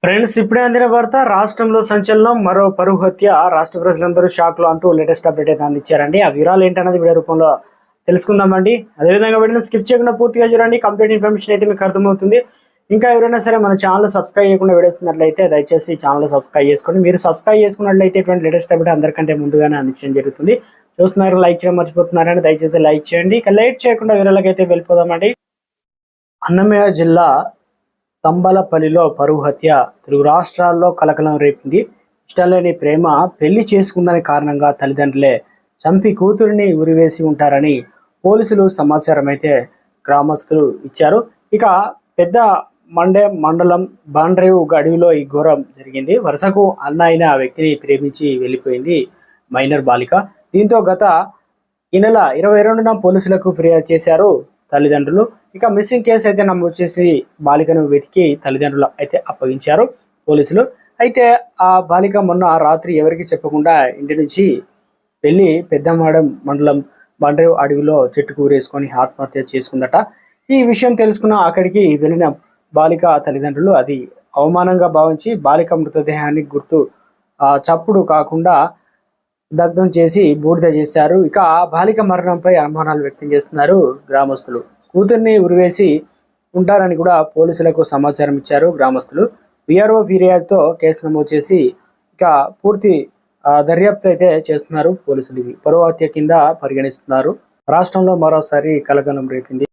Friends, ఇప్పుడే అందిన వార్త. రాష్ట్రంలో సంచలనం, మరో పరువు హత్య. రాష్ట్ర ప్రజలందరూ షాక్ లో అంటూ లేటెస్ట్ అప్డేట్ అయితే అందించారండి. ఆ వివరాలు ఏంటన్నది వీడియో రూపంలో తెలుసుకుందామండి. అదేవిధంగా వీడియోని స్కిప్ చేయకుండా పూర్తిగా చూడండి. కంప్లీట్ ఇన్ఫర్మేషన్ అయితే మీకు అర్థమవుతుంది. ఇంకా ఎవరైనా సరే మన ఛానల్ సబ్స్క్రైబ్ చేయకుండా వీడియోస్తున్నట్లయితే దయచేసి ఛానల్ సబ్స్క్రైబ్ చేసుకోండి. మీరు సబ్స్క్రైబ్ చేసుకున్నట్లయితే ఇటువంటి లేటెస్ట్ అప్డేట్ అందరికంటే ముందుగానే అందించడం జరుగుతుంది. చూస్తున్నారు, లైక్ చేయడం మర్చిపోతున్నారని దయచేసి లైక్ చేయండి. ఇక లేట్ చేయకుండా వీడియోలకైతే వెళ్ళిపోదామండి. అన్నమయ్య జిల్లా తంబలపల్లిలో పరువు హత్య తెలుగు రాష్ట్రాల్లో కలకలం రేపింది. ఇష్టం లేని ప్రేమ పెళ్లి చేసుకుందని కారణంగా తల్లిదండ్రులే చంపి కూతురిని ఉరివేసి ఉంటారని పోలీసులు సమాచారం అయితే గ్రామస్తులు ఇచ్చారు. ఇక పెద్ద మండలం బాండ్రేవు అడవిలో ఈ ఘోరం జరిగింది. వరుసకు అన్న అయిన వ్యక్తిని ప్రేమించి వెళ్ళిపోయింది మైనర్ బాలిక. దీంతో గత ఈ నెల 22న పోలీసులకు ఫిర్యాదు చేశారు తల్లిదండ్రులు. ఇక మిస్సింగ్ కేసు అయితే నమోదు చేసి బాలికను వెతికి తల్లిదండ్రులు అయితే అప్పగించారు పోలీసులు. అయితే ఆ బాలిక మొన్న రాత్రి ఎవరికి చెప్పకుండా ఇంటి నుంచి వెళ్ళి పెద్దమాడం మండలం బండ్రేవ్ అడవిలో చెట్టుకు ఊరేసుకొని ఆత్మహత్య చేసుకుందట. ఈ విషయం తెలుసుకున్న అక్కడికి వెళ్ళిన బాలిక తల్లిదండ్రులు అది అవమానంగా భావించి బాలిక మృతదేహాన్ని చప్పుడు కాకుండా దగ్ధం చేసి బూడిద చేశారు. ఇక ఆ బాలిక మరణంపై అనుమానాలు వ్యక్తం చేస్తున్నారు గ్రామస్తులు. కూతుర్ని ఉరివేసి ఉంటారని కూడా పోలీసులకు సమాచారం ఇచ్చారు గ్రామస్తులు. విఆర్ఓ ఫిర్యాదుతో కేసు నమోదు చేసి ఇక పూర్తి దర్యాప్తు అయితే చేస్తున్నారు పోలీసులు. పరువు హత్య కింద పరిగణిస్తున్నారు. రాష్ట్రంలో మరోసారి కలకలం రేపింది.